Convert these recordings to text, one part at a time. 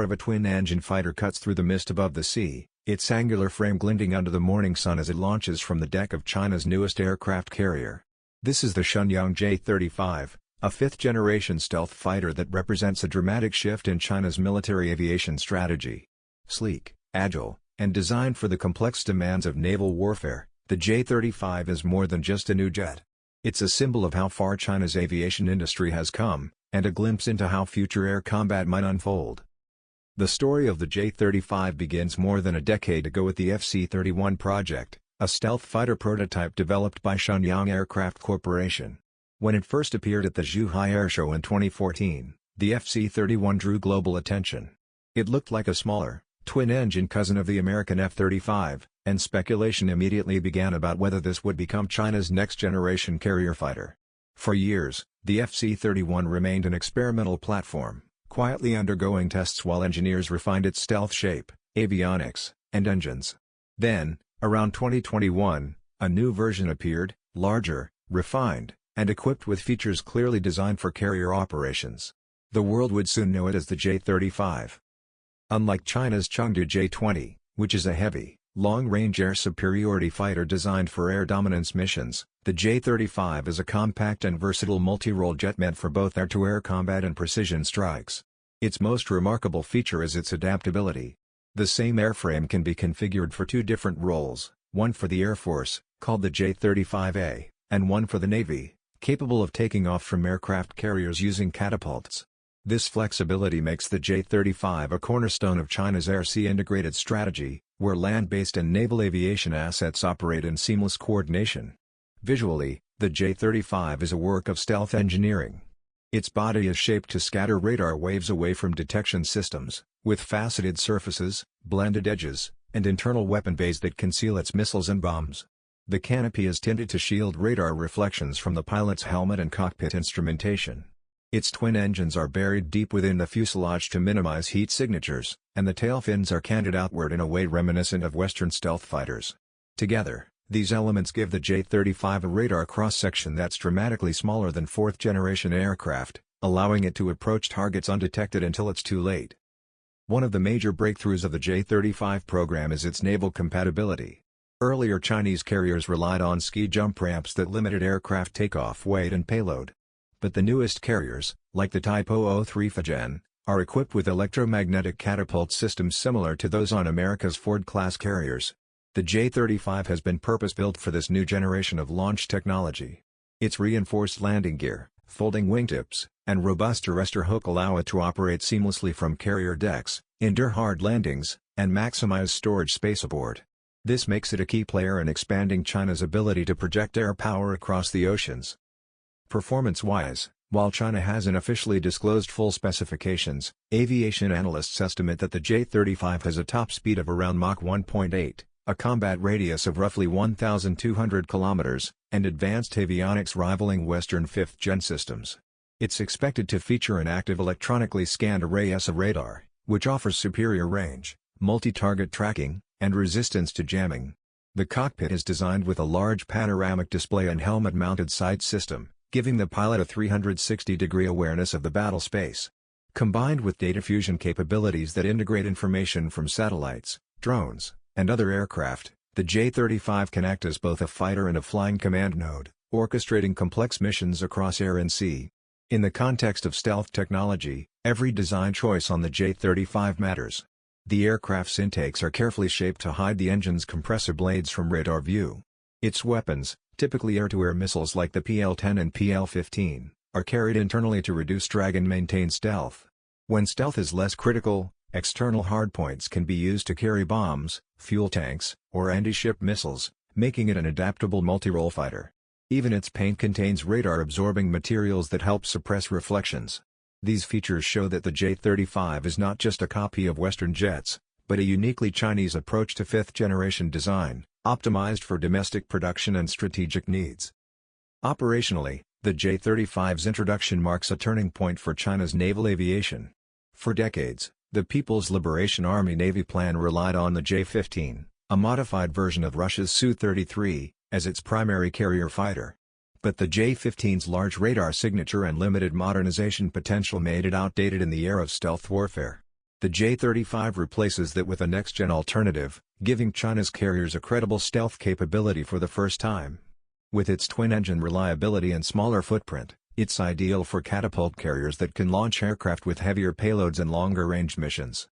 roar of a twin-engine fighter cuts through the mist above the sea, its angular frame glinting under the morning sun as it launches from the deck of China's newest aircraft carrier. This is the Shenyang J-35, a fifth-generation stealth fighter that represents a dramatic shift in China's military aviation strategy. Sleek, agile, and designed for the complex demands of naval warfare, the J-35 is more than just a new jet. It's a symbol of how far China's aviation industry has come, and a glimpse into how future air combat might unfold. The story of the J-35 begins more than a decade ago with the FC-31 project, a stealth fighter prototype developed by Shenyang Aircraft Corporation. When it first appeared at the Zhuhai Air Show in 2014, the FC-31 drew global attention. It looked like a smaller, twin-engine cousin of the American F-35, and speculation immediately began about whether this would become China's next-generation carrier fighter. For years, the FC-31 remained an experimental platform, quietly undergoing tests while engineers refined its stealth shape, avionics, and engines. Then, around 2021, a new version appeared, larger, refined, and equipped with features clearly designed for carrier operations. The world would soon know it as the J-35. Unlike China's Chengdu J-20, which is a heavy, long-range air superiority fighter designed for air dominance missions, the J-35 is a compact and versatile multi-role jet meant for both air-to-air combat and precision strikes. Its most remarkable feature is its adaptability. The same airframe can be configured for two different roles, one for the Air Force, called the J-35A, and one for the Navy, capable of taking off from aircraft carriers using catapults. This flexibility makes the J-35 a cornerstone of China's air-sea integrated strategy, where land-based and naval aviation assets operate in seamless coordination. Visually, the J-35 is a work of stealth engineering. Its body is shaped to scatter radar waves away from detection systems, with faceted surfaces, blended edges, and internal weapon bays that conceal its missiles and bombs. The canopy is tinted to shield radar reflections from the pilot's helmet and cockpit instrumentation. Its twin engines are buried deep within the fuselage to minimize heat signatures, and the tail fins are canted outward in a way reminiscent of Western stealth fighters. Together, these elements give the J-35 a radar cross-section that's dramatically smaller than fourth-generation aircraft, allowing it to approach targets undetected until it's too late. One of the major breakthroughs of the J-35 program is its naval compatibility. Earlier Chinese carriers relied on ski jump ramps that limited aircraft takeoff weight and payload. But the newest carriers, like the Type 003 Fujian, are equipped with electromagnetic catapult systems similar to those on America's Ford-class carriers. The J-35 has been purpose-built for this new generation of launch technology. Its reinforced landing gear, folding wingtips, and robust arrestor hook allow it to operate seamlessly from carrier decks, endure hard landings, and maximize storage space aboard. This makes it a key player in expanding China's ability to project air power across the oceans. Performance-wise, while China hasn't officially disclosed full specifications, aviation analysts estimate that the J-35 has a top speed of around Mach 1.8, a combat radius of roughly 1,200 kilometers, and advanced avionics rivaling Western fifth-gen systems. It's expected to feature an active electronically scanned array of radar, which offers superior range, multi-target tracking, and resistance to jamming. The cockpit is designed with a large panoramic display and helmet-mounted sight system, giving the pilot a 360-degree awareness of the battle space. Combined with data fusion capabilities that integrate information from satellites, drones, and other aircraft, the J-35 can act as both a fighter and a flying command node, orchestrating complex missions across air and sea. In the context of stealth technology, every design choice on the J-35 matters. The aircraft's intakes are carefully shaped to hide the engine's compressor blades from radar view. Its weapons, typically air-to-air missiles like the PL-10 and PL-15, are carried internally to reduce drag and maintain stealth. When stealth is less critical, external hardpoints can be used to carry bombs, fuel tanks, or anti-ship missiles, making it an adaptable multi-role fighter. Even its paint contains radar-absorbing materials that help suppress reflections. These features show that the J-35 is not just a copy of Western jets, but a uniquely Chinese approach to fifth-generation design, optimized for domestic production and strategic needs. Operationally, the J-35's introduction marks a turning point for China's naval aviation. For decades, the People's Liberation Army Navy plan relied on the J-15, a modified version of Russia's Su-33, as its primary carrier fighter. But the J-15's large radar signature and limited modernization potential made it outdated in the era of stealth warfare. The J-35 replaces that with a next-gen alternative, giving China's carriers a credible stealth capability for the first time. With its twin-engine reliability and smaller footprint, it's ideal for catapult carriers that can launch aircraft with heavier payloads and longer-range missions.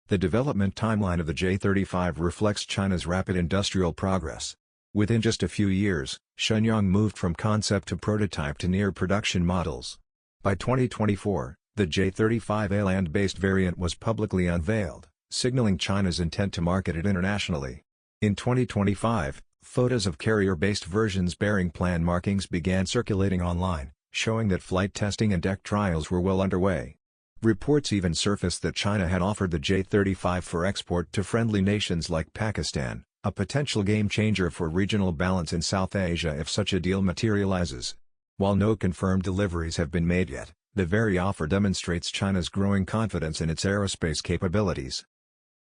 The development timeline of the J-35 reflects China's rapid industrial progress. Within just a few years, Shenyang moved from concept to prototype to near production models. By 2024, the J-35A land-based variant was publicly unveiled, signaling China's intent to market it internationally. In 2025, photos of carrier-based versions bearing plan markings began circulating online, showing that flight testing and deck trials were well underway. Reports even surfaced that China had offered the J-35 for export to friendly nations like Pakistan, a potential game-changer for regional balance in South Asia if such a deal materializes. While no confirmed deliveries have been made yet, the very offer demonstrates China's growing confidence in its aerospace capabilities.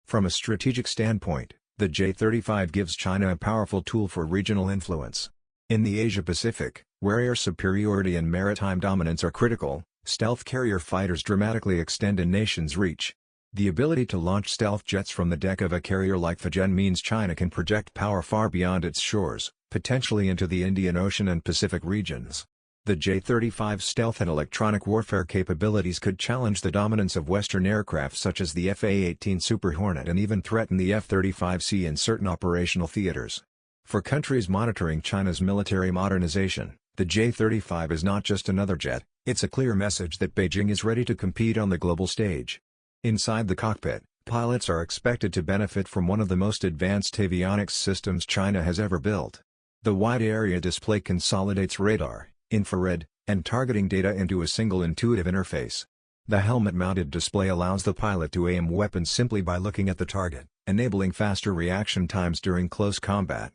From a strategic standpoint, the J-35 gives China a powerful tool for regional influence. In the Asia-Pacific, where air superiority and maritime dominance are critical, stealth carrier fighters dramatically extend a nation's reach. The ability to launch stealth jets from the deck of a carrier like Fujian means China can project power far beyond its shores, potentially into the Indian Ocean and Pacific regions. The J-35's stealth and electronic warfare capabilities could challenge the dominance of Western aircraft such as the F-18 Super Hornet and even threaten the F-35's in certain operational theaters. For countries monitoring China's military modernization, the J-35 is not just another jet, it's a clear message that Beijing is ready to compete on the global stage. Inside the cockpit, pilots are expected to benefit from one of the most advanced avionics systems China has ever built. The wide-area display consolidates radar, infrared, and targeting data into a single intuitive interface. The helmet-mounted display allows the pilot to aim weapons simply by looking at the target, enabling faster reaction times during close combat.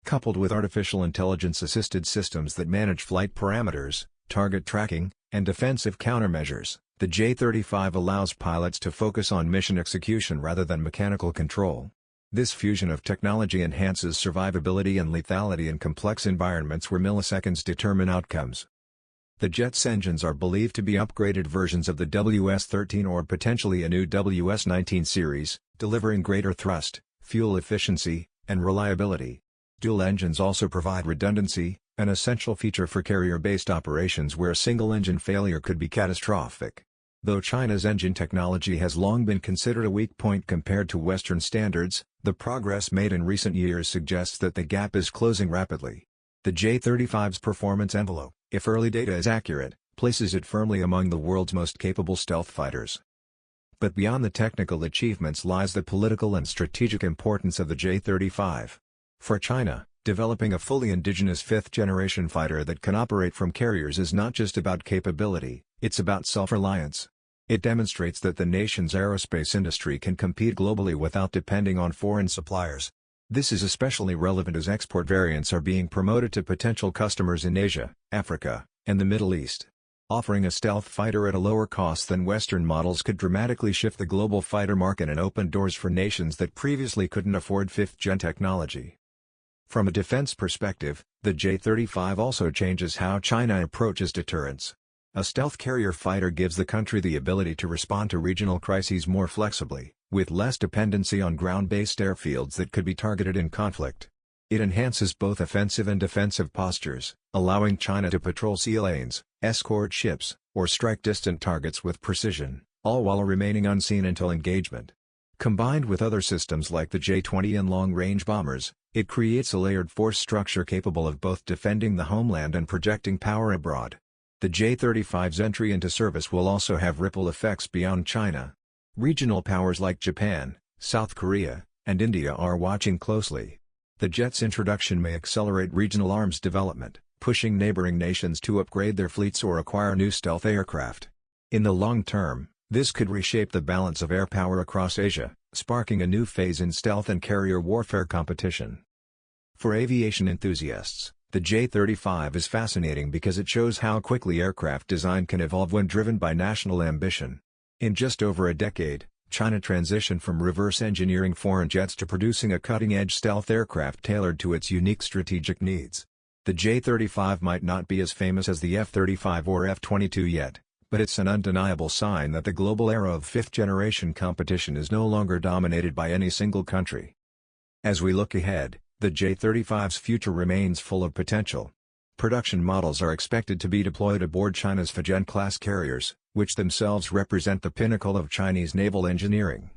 Coupled with artificial intelligence-assisted systems that manage flight parameters, target tracking, and defensive countermeasures, the J-35 allows pilots to focus on mission execution rather than mechanical control. This fusion of technology enhances survivability and lethality in complex environments where milliseconds determine outcomes. The jet's engines are believed to be upgraded versions of the WS-13 or potentially a new WS-19 series, delivering greater thrust, fuel efficiency, and reliability. Dual engines also provide redundancy, an essential feature for carrier-based operations where a single engine failure could be catastrophic. Though China's engine technology has long been considered a weak point compared to Western standards, the progress made in recent years suggests that the gap is closing rapidly. The J-35's performance envelope, if early data is accurate, places it firmly among the world's most capable stealth fighters. But beyond the technical achievements lies the political and strategic importance of the J-35. For China, developing a fully indigenous fifth-generation fighter that can operate from carriers is not just about capability, it's about self-reliance. It demonstrates that the nation's aerospace industry can compete globally without depending on foreign suppliers. This is especially relevant as export variants are being promoted to potential customers in Asia, Africa, and the Middle East. Offering a stealth fighter at a lower cost than Western models could dramatically shift the global fighter market and open doors for nations that previously couldn't afford fifth-gen technology. From a defense perspective, the J-35 also changes how China approaches deterrence. A stealth carrier fighter gives the country the ability to respond to regional crises more flexibly, with less dependency on ground-based airfields that could be targeted in conflict. It enhances both offensive and defensive postures, allowing China to patrol sea lanes, escort ships, or strike distant targets with precision, all while remaining unseen until engagement. Combined with other systems like the J-20 and long-range bombers, it creates a layered force structure capable of both defending the homeland and projecting power abroad. The J-35's entry into service will also have ripple effects beyond China. Regional powers like Japan, South Korea, and India are watching closely. The jet's introduction may accelerate regional arms development, pushing neighboring nations to upgrade their fleets or acquire new stealth aircraft. In the long term, this could reshape the balance of air power across Asia, sparking a new phase in stealth and carrier warfare competition. For aviation enthusiasts, the J-35 is fascinating because it shows how quickly aircraft design can evolve when driven by national ambition. In just over a decade, China transitioned from reverse engineering foreign jets to producing a cutting-edge stealth aircraft tailored to its unique strategic needs. The J-35 might not be as famous as the F-35 or F-22 yet, But it's an undeniable sign that the global era of fifth-generation competition is no longer dominated by any single country. As we look ahead, the J-35's future remains full of potential. Production models are expected to be deployed aboard China's Fujian-class carriers, which themselves represent the pinnacle of Chinese naval engineering.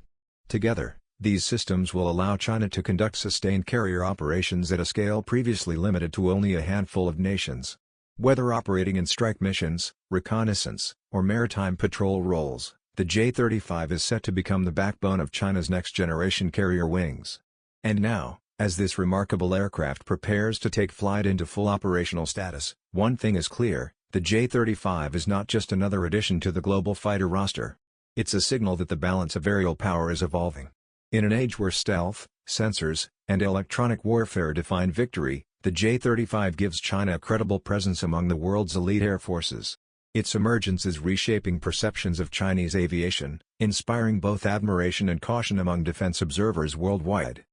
Together, these systems will allow China to conduct sustained carrier operations at a scale previously limited to only a handful of nations. Whether operating in strike missions, reconnaissance, or maritime patrol roles, the J-35 is set to become the backbone of China's next-generation carrier wings. And now, as this remarkable aircraft prepares to take flight into full operational status, one thing is clear: the J-35 is not just another addition to the global fighter roster. It's a signal that the balance of aerial power is evolving. In an age where stealth, sensors, and electronic warfare define victory, the J-35 gives China a credible presence among the world's elite air forces. Its emergence is reshaping perceptions of Chinese aviation, inspiring both admiration and caution among defense observers worldwide.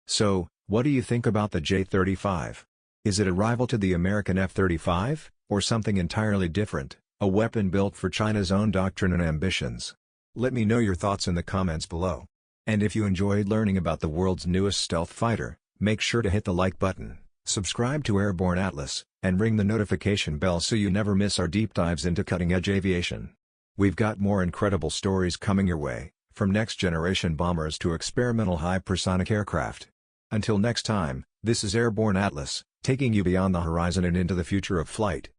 So, what do you think about the J-35? Is it a rival to the American F-35, or something entirely different, a weapon built for China's own doctrine and ambitions? Let me know your thoughts in the comments below. And if you enjoyed learning about the world's newest stealth fighter, make sure to hit the like button, subscribe to Airborne Atlas, and ring the notification bell so you never miss our deep dives into cutting-edge aviation. We've got more incredible stories coming your way, from next-generation bombers to experimental hypersonic aircraft. Until next time, this is Airborne Atlas, taking you beyond the horizon and into the future of flight.